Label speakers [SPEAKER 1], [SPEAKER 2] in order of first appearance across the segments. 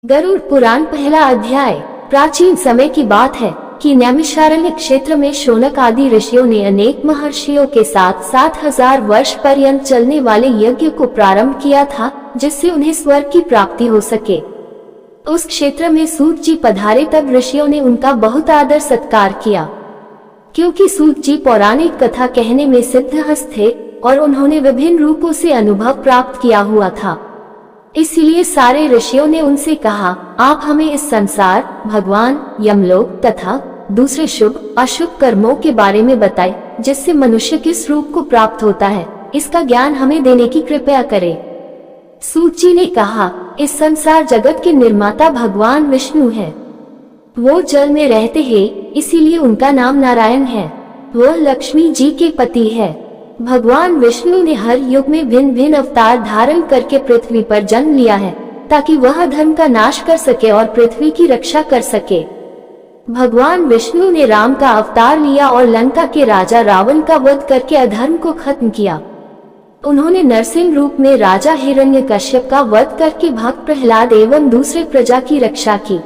[SPEAKER 1] गरुड़ पुराण पहला अध्याय। प्राचीन समय की बात है कि नैमिषारण्य क्षेत्र में शौनक आदि ऋषियों ने अनेक महर्षियों के साथ 7000 वर्ष पर्यंत चलने वाले यज्ञ को प्रारंभ किया था, जिससे उन्हें स्वर्ग की प्राप्ति हो सके। उस क्षेत्र में सूत जी पधारे तब ऋषियों ने उनका बहुत आदर सत्कार किया, क्योंकि सूत जी पौराणिक कथा कहने में सिद्धहस्त थे और उन्होंने विभिन्न रूपों से अनुभव प्राप्त किया हुआ था। इसलिए सारे ऋषियों ने उनसे कहा, आप हमें इस संसार, भगवान, यमलोक तथा दूसरे शुभ अशुभ कर्मों के बारे में बताएं, जिससे मनुष्य किस रूप को प्राप्त होता है, इसका ज्ञान हमें देने की कृपया करें। सूत जी ने कहा, इस संसार जगत के निर्माता भगवान विष्णु है। वो जल में रहते हैं, इसीलिए उनका नाम नारायण है। वह लक्ष्मी जी के पति है। भगवान विष्णु ने हर युग में भिन्न भिन्न अवतार धारण करके पृथ्वी पर जन्म लिया है, ताकि वह धर्म का नाश कर सके और पृथ्वी की रक्षा कर सके। भगवान विष्णु ने राम का अवतार लिया और लंका के राजा रावण का वध करके अधर्म को खत्म किया। उन्होंने नरसिंह रूप में राजा हिरण्यकश्यप का वध करके भक्त प्रहलाद एवं दूसरे प्रजा की रक्षा की।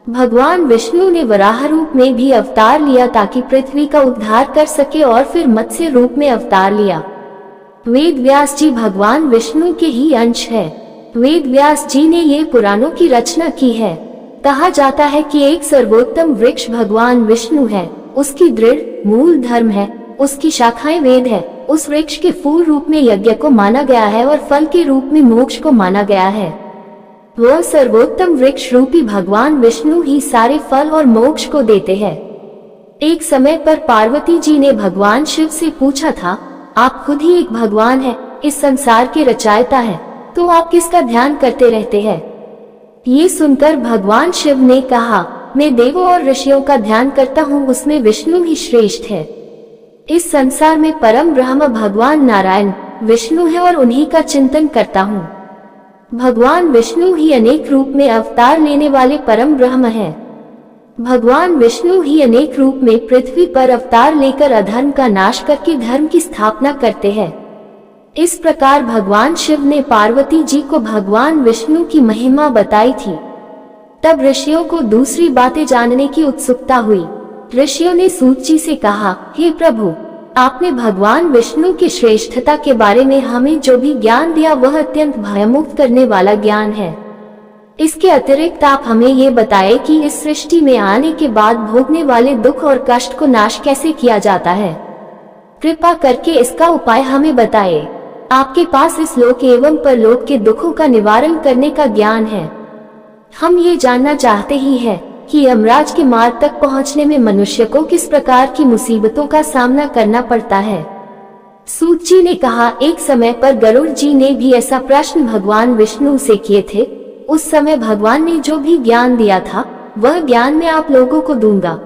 [SPEAKER 1] भगवान विष्णु ने वराह रूप में भी अवतार लिया ताकि पृथ्वी का उद्धार कर सके और फिर मत्स्य रूप में अवतार लिया। वेद व्यास जी भगवान विष्णु के ही अंश है। वेद व्यास जी ने ये पुराणों की रचना की है। कहा जाता है कि एक सर्वोत्तम वृक्ष भगवान विष्णु है, उसकी दृढ़ मूल धर्म है, उसकी शाखाएं वेद है। उस वृक्ष के फूल रूप में यज्ञ को माना गया है और फल के रूप में मोक्ष को माना गया है। वह सर्वोत्तम वृक्ष रूपी भगवान विष्णु ही सारे फल और मोक्ष को देते हैं। एक समय पर पार्वती जी ने भगवान शिव से पूछा था, आप खुद ही एक भगवान हैं, इस संसार के रचयिता हैं, तो आप किसका ध्यान करते रहते हैं? ये सुनकर भगवान शिव ने कहा, मैं देवों और ऋषियों का ध्यान करता हूँ, उसमें विष्णु ही श्रेष्ठ है। इस संसार में परम ब्रह्म भगवान नारायण विष्णु है और उन्हीं का चिंतन करता हूँ। भगवान विष्णु ही अनेक रूप में अवतार लेने वाले परम ब्रह्म हैं। भगवान विष्णु ही अनेक रूप में पृथ्वी पर अवतार लेकर अधर्म का नाश करके धर्म की स्थापना करते हैं। इस प्रकार भगवान शिव ने पार्वती जी को भगवान विष्णु की महिमा बताई थी। तब ऋषियों को दूसरी बातें जानने की उत्सुकता हुई। ऋषियों ने सूत जी से कहा, हे प्रभु, आपने भगवान विष्णु की श्रेष्ठता के बारे में हमें जो भी ज्ञान दिया वह अत्यंत भयमुक्त करने वाला ज्ञान है। इसके अतिरिक्त आप हमें ये बताएं कि इस सृष्टि में आने के बाद भोगने वाले दुख और कष्ट को नाश कैसे किया जाता है। कृपा करके इसका उपाय हमें बताएं। आपके पास इस लोक एवं परलोक के दुखों का निवारण करने का ज्ञान है। हम ये जानना चाहते ही है कि यमराज के मार्ग तक पहुंचने में मनुष्य को किस प्रकार की मुसीबतों का सामना करना पड़ता है। सूत जी ने कहा, एक समय पर गरुड़ जी ने भी ऐसा प्रश्न भगवान विष्णु से किए थे। उस समय भगवान ने जो भी ज्ञान दिया था वह ज्ञान मैं आप लोगों को दूंगा।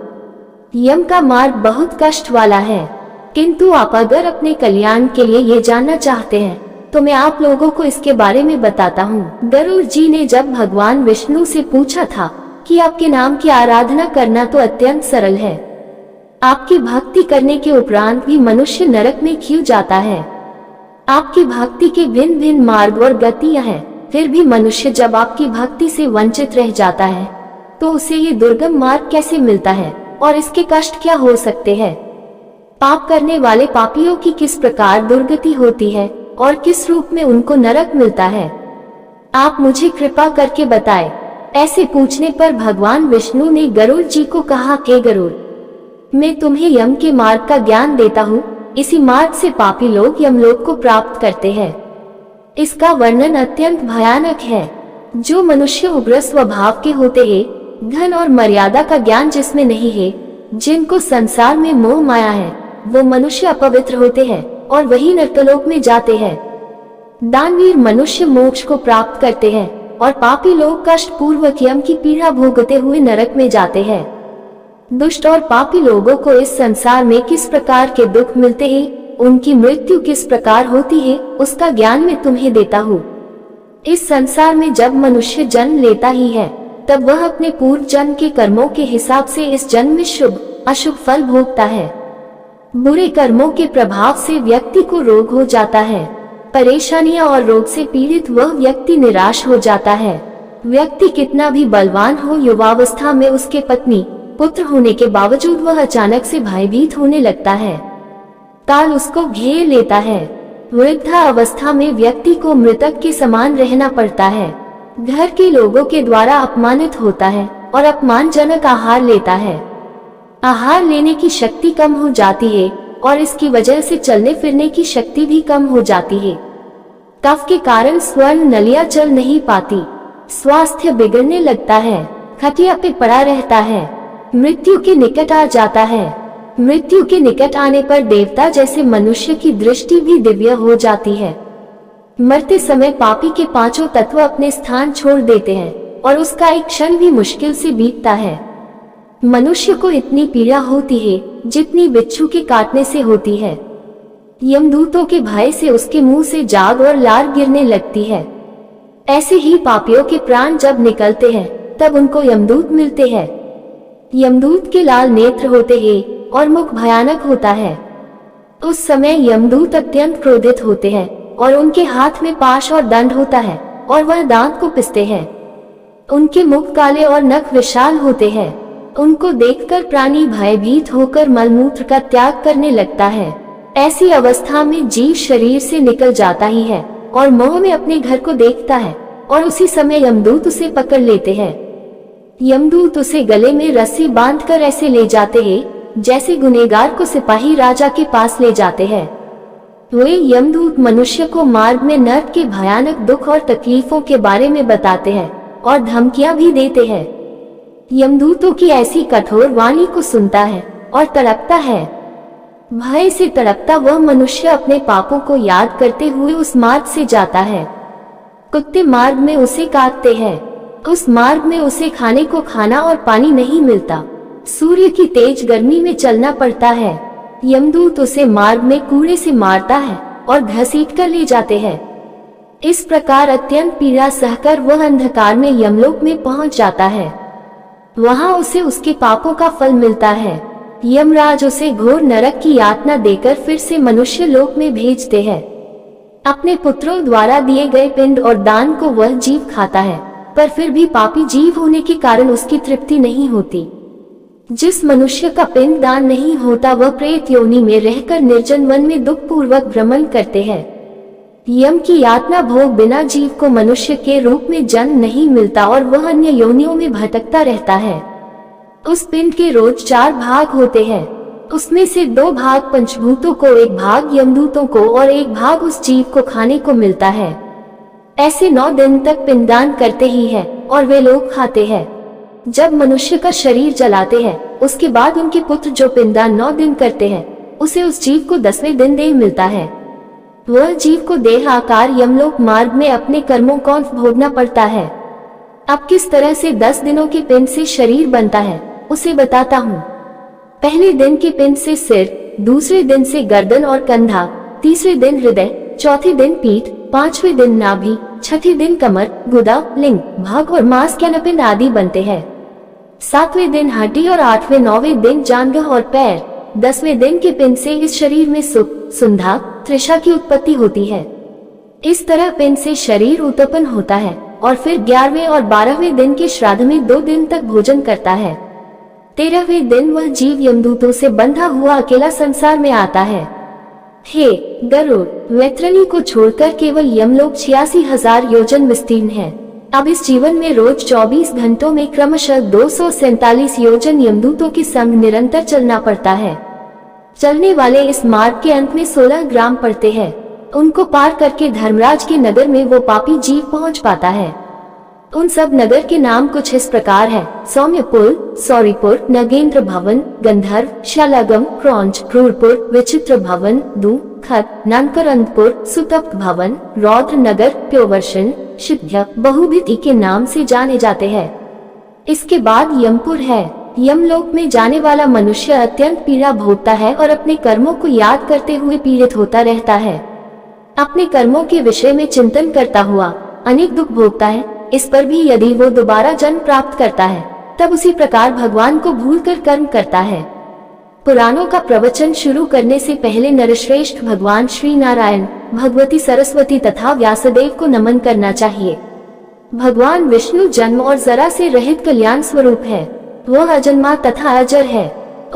[SPEAKER 1] यम का मार्ग बहुत कष्ट वाला है, किंतु आप अगर अपने कल्याण के लिए ये जानना चाहते हैं तो मैं आप लोगों को इसके बारे में बताता हूँ। गरुड़ जी ने जब भगवान विष्णु से पूछा था कि आपके नाम की आराधना करना तो अत्यंत सरल है, आपकी भक्ति करने के उपरांत भी मनुष्य नरक में क्यों जाता है? आपकी भक्ति के भिन्न भिन्न मार्ग और गतियां हैं, फिर भी मनुष्य जब आपकी भक्ति से वंचित रह जाता है तो उसे ये दुर्गम मार्ग कैसे मिलता है और इसके कष्ट क्या हो सकते हैं? पाप करने वाले पापियों की किस प्रकार दुर्गति होती है और किस रूप में उनको नरक मिलता है? आप मुझे कृपा करके बताएं। ऐसे पूछने पर भगवान विष्णु ने गरुड़ जी को कहा, कि गरुड़, मैं तुम्हें यम के मार्ग का ज्ञान देता हूँ। इसी मार्ग से पापी लोग यमलोक को प्राप्त करते हैं। इसका वर्णन अत्यंत भयानक है। जो मनुष्य उग्र स्वभाव के होते हैं, धन और मर्यादा का ज्ञान जिसमें नहीं है, जिनको संसार में मोह माया है, वो मनुष्य अपवित्र होते हैं और वही नरकलोक में जाते हैं। दानवीर मनुष्य मोक्ष को प्राप्त करते हैं और पापी लोग कष्ट पूर्वक यम की पीड़ा भोगते हुए नरक में जाते हैं। दुष्ट और पापी लोगों को इस संसार में किस प्रकार के दुख मिलते हैं, उनकी मृत्यु किस प्रकार होती है, उसका ज्ञान मैं तुम्हें देता हूँ। इस संसार में जब मनुष्य जन्म लेता ही है तब वह अपने पूर्व जन्म के कर्मों के हिसाब से इस जन्म में शुभ अशुभ फल भोगता है। बुरे कर्मों के प्रभाव से व्यक्ति को रोग हो जाता है। परेशानियां और रोग से पीड़ित वह व्यक्ति निराश हो जाता है। व्यक्ति कितना भी बलवान हो, युवावस्था में उसके पत्नी पुत्र होने के बावजूद वह अचानक से भयभीत होने लगता है। काल उसको घेर लेता है। वृद्धावस्था में व्यक्ति को मृतक के समान रहना पड़ता है। घर के लोगों के द्वारा अपमानित होता है और अपमानजनक आहार लेता है। आहार लेने की शक्ति कम हो जाती है और इसकी वजह से चलने फिरने की शक्ति भी कम हो जाती है। कफ के कारण स्वर्ण नलियां चल नहीं पाती। स्वास्थ्य बिगड़ने लगता है। खटिया पे पड़ा रहता है। मृत्यु के निकट आ जाता है। मृत्यु के निकट आने पर देवता जैसे मनुष्य की दृष्टि भी दिव्य हो जाती है। मरते समय पापी के पांचों तत्व अपने स्थान छोड़ देते हैं और उसका एक क्षण भी मुश्किल से बीतता है। मनुष्य को इतनी पीड़ा होती है जितनी बिच्छू के काटने से होती है। यमदूतों के भय से उसके मुंह से जाग और लार गिरने लगती है। ऐसे ही पापियों के प्राण जब निकलते हैं तब उनको यमदूत मिलते हैं। यमदूत के लाल नेत्र होते हैं और मुख भयानक होता है। उस समय यमदूत अत्यंत क्रोधित होते हैं और उनके हाथ में पाश और दंड होता है और वह दांत को पिसते हैं। उनके मुख काले और नख विशाल होते हैं। उनको देखकर प्राणी भयभीत होकर मलमूत्र का त्याग करने लगता है। ऐसी अवस्था में जीव शरीर से निकल जाता ही है और मोह में अपने घर को देखता है और उसी समय यमदूत उसे पकड़ लेते हैं। यमदूत उसे गले में रस्सी बांधकर ऐसे ले जाते हैं जैसे गुनहगार को सिपाही राजा के पास ले जाते हैं। वे यमदूत मनुष्य को मार्ग में नर्क के भयानक दुख और तकलीफों के बारे में बताते हैं और धमकियां भी देते हैं। यमदूतों की ऐसी कठोर वाणी को सुनता है और तड़पता है। भय से तड़पता वह मनुष्य अपने पापों को याद करते हुए उस मार्ग से जाता है। कुत्ते मार्ग में उसे काटते हैं। उस मार्ग में उसे खाने को खाना और पानी नहीं मिलता। सूर्य की तेज गर्मी में चलना पड़ता है। यमदूत उसे मार्ग में कूड़े से मारता है और घसीट कर ले जाते हैं। इस प्रकार अत्यंत पीड़ा सहकर वह अंधकार में यमलोक में पहुंच जाता है। वहां उसे उसके पापों का फल मिलता है। यमराज उसे घोर नरक की यातना देकर फिर से मनुष्य लोक में भेजते हैं। अपने पुत्रों द्वारा दिए गए पिंड और दान को वह जीव खाता है, पर फिर भी पापी जीव होने के कारण उसकी तृप्ति नहीं होती। जिस मनुष्य का पिंड दान नहीं होता वह प्रेत योनि में रहकर निर्जन वन में दुख पूर्वक भ्रमण करते हैं। यम की यातना भोग बिना जीव को मनुष्य के रूप में जन्म नहीं मिलता और वह अन्य योनियों में भटकता रहता है। उस पिंड के रोज 4 भाग होते हैं। उसमें से 2 भाग पंचभूतों को, 1 भाग यमदूतों को और 1 भाग उस जीव को खाने को मिलता है। ऐसे 9 दिन तक पिंडदान करते ही है और वे लोग खाते हैं। जब मनुष्य का शरीर जलाते हैं उसके बाद उनके पुत्र जो पिंडदान 9 दिन करते हैं उसे उस जीव को 10वें दिन देह मिलता है। वह जीव को देह आकार यमलोक मार्ग में अपने कर्मों को भोगना पड़ता है। अब किस तरह से 10 दिनों के पिंड से शरीर बनता है उसे बताता हूँ। पहले दिन के पिंड से सिर, दूसरे दिन से गर्दन और कंधा, तीसरे दिन हृदय, चौथे दिन पीठ, 5वें दिन नाभि, छठे दिन कमर, गुदा, लिंग, भाग और मांस के पिंड आदि बनते हैं। 7वें दिन हड्डी और 8वें 9वें दिन जांघ और पैर। 10वें दिन के पिंड से इस शरीर में सुख, सुंधा, तृषा की उत्पत्ति होती है। इस तरह पिंड से शरीर उत्पन्न होता है और फिर 11वें और 12वें दिन के श्राद्ध में 2 दिन तक भोजन करता है। 13वें दिन वह जीव यमदूतों से बंधा हुआ अकेला संसार में आता है। हे गरुड़, वैतरणी को छोड़कर केवल यमलोक 86,000 योजन विस्तीर्ण है। अब इस जीवन में रोज 24 घंटों में क्रमशः 247 योजन यमदूतों के संग निरंतर चलना पड़ता है। चलने वाले इस मार्ग के अंत में 16 ग्राम पड़ते हैं। उनको पार करके धर्मराज के नगर में वो पापी जीव पहुंच पाता है। उन सब नगर के नाम कुछ इस प्रकार है: सौम्यपुर, सौरीपुर, नगेंद्र भवन, गंधर्व, शालागम, क्रौंच, क्रूरपुर, विचित्र भवन, दू, खत, नानकरंदपुर, सुतप्त भवन, रौद्र नगर, प्योवर्षण, सिद्ध्य, बहुभिति के नाम से जाने जाते हैं। इसके बाद यमपुर है। यमलोक में जाने वाला मनुष्य अत्यंत पीड़ा भोगता है और अपने कर्मों को याद करते हुए पीड़ित होता रहता है। अपने कर्मों के विषय में चिंतन करता हुआ अनेक दुख भोगता है। इस पर भी यदि वो दोबारा जन्म प्राप्त करता है तब उसी प्रकार भगवान को भूलकर कर्म करता है। पुराणों का प्रवचन शुरू करने से पहले नरश्रेष्ठ भगवान श्री नारायण, भगवती सरस्वती तथा व्यासदेव को नमन करना चाहिए। भगवान विष्णु जन्म और जरा से रहित कल्याण स्वरूप है। वह अजन्मा तथा अजर है।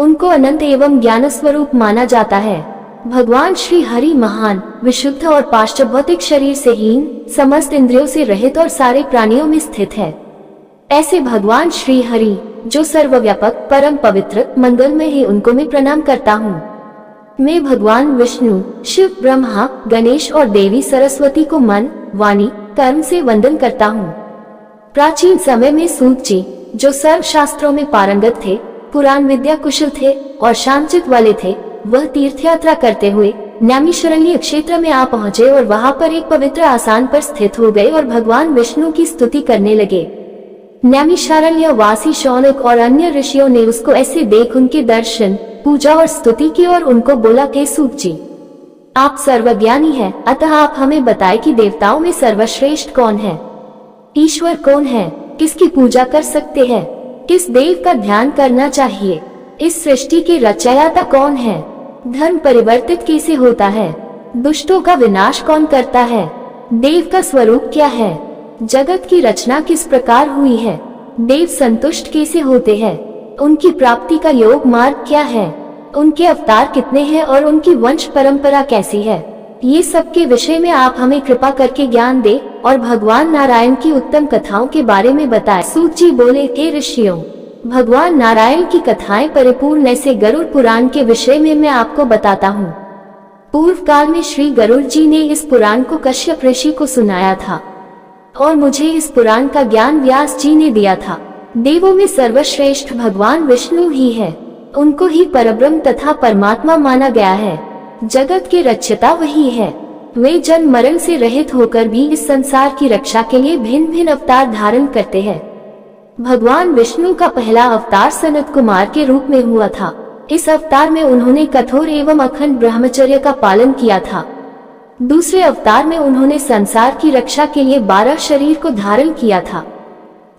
[SPEAKER 1] उनको अनंत एवं ज्ञान स्वरूप माना जाता है। भगवान श्री हरि महान, विशुद्ध और पाशभौतिक शरीर से हीन, समस्त इंद्रियों से रहित और सारे प्राणियों में स्थित है। ऐसे भगवान श्री हरि जो सर्वव्यापक, परम पवित्र, मंगलमय है, उनको मैं प्रणाम करता हूँ। मैं भगवान विष्णु, शिव, ब्रह्मा, गणेश और देवी सरस्वती को मन, वाणी, कर्म से वंदन करता हूँ। प्राचीन समय में सूत जी जो सर्व शास्त्रों में पारंगत थे, पुराण विद्या कुशल थे और शांतचित्त वाले थे, वह तीर्थ यात्रा करते हुए नैमिषारण्य क्षेत्र में आ पहुँचे और वहाँ पर एक पवित्र आसन पर स्थित हो गए और भगवान विष्णु की स्तुति करने लगे। नैमिषारण्य वासी शौनक और अन्य ऋषियों ने उसको ऐसे देख उनके दर्शन, पूजा और स्तुति की और उनको बोला कि सूत जी, आप सर्वज्ञानी हैं, अतः आप हमें बताएं कि देवताओं में सर्वश्रेष्ठ कौन है, ईश्वर कौन है, किसकी पूजा कर सकते हैं, किस देव का ध्यान करना चाहिए, इस सृष्टि के रचयिता कौन है, धर्म परिवर्तित कैसे होता है, दुष्टों का विनाश कौन करता है, देव का स्वरूप क्या है, जगत की रचना किस प्रकार हुई है, देव संतुष्ट कैसे होते हैं, उनकी प्राप्ति का योग मार्ग क्या है, उनके अवतार कितने हैं और उनकी वंश परंपरा कैसी है, ये सब के विषय में आप हमें कृपा करके ज्ञान दे और भगवान नारायण की उत्तम कथाओं के बारे में बताएं। सूत जी बोले, हे ऋषियों, भगवान नारायण की कथाएं परिपूर्ण ऐसे गरुड़ पुराण के विषय में मैं आपको बताता हूँ। पूर्व काल में श्री गरुड़ जी ने इस पुराण को कश्यप ऋषि को सुनाया था और मुझे इस पुराण का ज्ञान व्यास जी ने दिया था। देवों में सर्वश्रेष्ठ भगवान विष्णु ही है, उनको ही परब्रह्म तथा परमात्मा माना गया है। जगत के रचयिता वही है। वे जन्म मरण से रहित होकर भी इस संसार की रक्षा के लिए भिन्न भिन्न अवतार धारण करते हैं। भगवान विष्णु का पहला अवतार सनत कुमार के रूप में हुआ था। इस अवतार में उन्होंने कठोर एवं अखंड ब्रह्मचर्य का पालन किया था। दूसरे अवतार में उन्होंने संसार की रक्षा के लिए 12 शरीर को धारण किया था।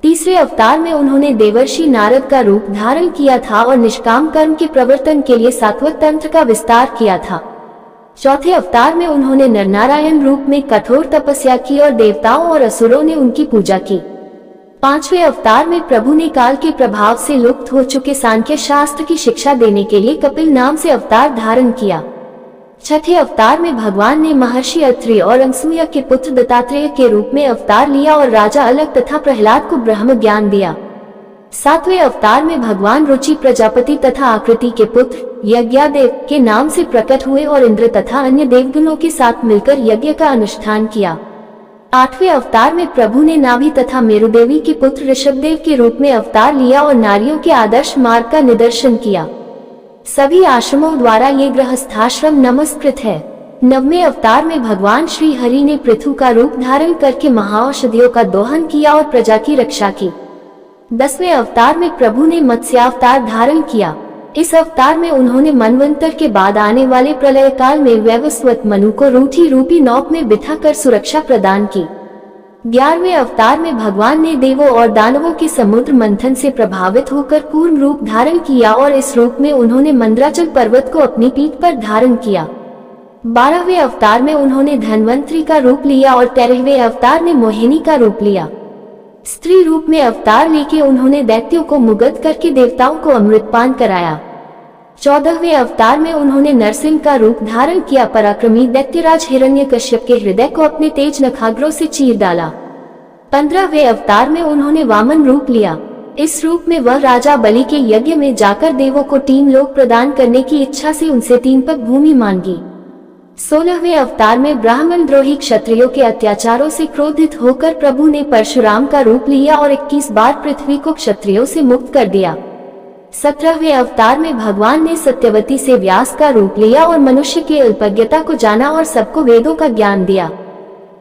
[SPEAKER 1] तीसरे अवतार में उन्होंने देवर्षि नारद का रूप धारण किया था और निष्काम कर्म के प्रवर्तन के लिए सात्विक तंत्र का विस्तार किया था। चौथे अवतार में उन्होंने नरनारायण रूप में कठोर तपस्या की और देवताओं और असुरों ने उनकी पूजा की। पांचवें अवतार में प्रभु ने काल के प्रभाव से लुप्त हो चुके सांख्य शास्त्र की शिक्षा देने के लिए कपिल नाम से अवतार धारण किया। छठे अवतार में भगवान ने महर्षि अत्रि और अनसुया के पुत्र दत्तात्रेय के रूप में अवतार लिया और राजा अलग तथा प्रहलाद को ब्रह्म ज्ञान दिया। सातवें अवतार में भगवान रुचि प्रजापति तथा आकृति के पुत्र यज्ञादेव के नाम से प्रकट हुए और इंद्र तथा अन्य देवगणों के साथ मिलकर यज्ञ का अनुष्ठान किया। आठवें अवतार में प्रभु ने नाभि तथा मेरुदेवी के पुत्र ऋषभदेव के रूप में अवतार लिया और नारियों के आदर्श मार्ग का निदर्शन किया। सभी आश्रमों द्वारा ये गृहस्थाश्रम नमस्कृत है। नववें अवतार में भगवान श्री हरि ने पृथु का रूप धारण करके महाऔषधियों का दोहन किया और प्रजा की रक्षा की। 10वें अवतार में प्रभु ने मत्स्यावतार धारण किया। इस अवतार में उन्होंने मनवंतर के बाद आने वाले प्रलय काल में वैवस्वत मनु को रूठी रूपी नौक में बिठाकर सुरक्षा प्रदान की। 11वें अवतार में भगवान ने देवों और दानवों के समुद्र मंथन से प्रभावित होकर कूर्म रूप धारण किया और इस रूप में उन्होंने मंद्राचल पर्वत को अपनी पीठ पर धारण किया। 12वें अवतार में उन्होंने धन्वंतरी का रूप लिया और 13वें अवतार ने मोहिनी का रूप लिया। स्त्री रूप में अवतार लेके उन्होंने दैत्यों को मुग्ध करके देवताओं को अमृतपान कराया। 14वें अवतार में उन्होंने नरसिंह का रूप धारण किया। पराक्रमी दैत्यराज हिरण्यकश्यप के हृदय को अपने तेज नखाग्रों से चीर डाला। 15वें अवतार में उन्होंने वामन रूप लिया। इस रूप में वह राजा बलि के यज्ञ में जाकर देवों को 3 लोक प्रदान करने की इच्छा से उनसे 3 पग भूमि मांगी। 16वें अवतार में ब्राह्मण द्रोही क्षत्रियों के अत्याचारों से क्रोधित होकर प्रभु ने परशुराम का रूप लिया और 21 बार पृथ्वी को क्षत्रियों से मुक्त कर दिया। 17वें अवतार में भगवान ने सत्यवती से व्यास का रूप लिया और मनुष्य की अल्पज्ञता को जाना और सबको वेदों का ज्ञान दिया।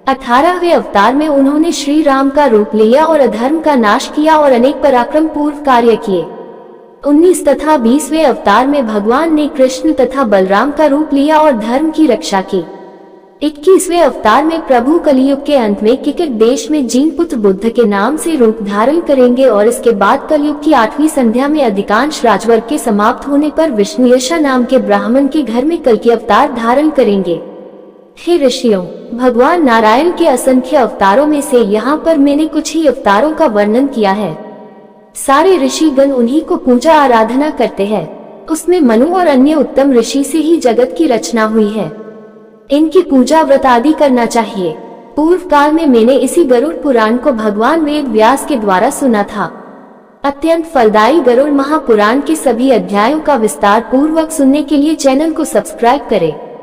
[SPEAKER 1] 18वें अवतार में उन्होंने श्री राम का रूप लिया और अधर्म का नाश किया और अनेक पराक्रम पूर्व कार्य किए। 19 तथा 20वें अवतार में भगवान ने कृष्ण तथा बलराम का रूप लिया और धर्म की रक्षा की। 21वें अवतार में प्रभु कलियुग के अंत में किकिट देश में जीन पुत्र बुद्ध के नाम से रूप धारण करेंगे और इसके बाद कलयुग की 8वीं संध्या में अधिकांश राजवर्ग के समाप्त होने पर विष्णुयशा नाम के ब्राह्मण के घर में कल्कि अवतार धारण करेंगे। हे ऋषियों, भगवान नारायण के असंख्य अवतारों में से यहाँ पर मैंने कुछ ही अवतारों का वर्णन किया है। सारे ऋषिगण उन्हीं को पूजा आराधना करते हैं। उसमें मनु और अन्य उत्तम ऋषि से ही जगत की रचना हुई है। इनकी पूजा व्रत आदि करना चाहिए। पूर्व काल में मैंने इसी गरुड़ पुराण को भगवान वेद व्यास के द्वारा सुना था। अत्यंत फलदायी गरुड़ महापुराण के सभी अध्यायों का विस्तार पूर्वक सुनने के लिए चैनल को सब्सक्राइब करें।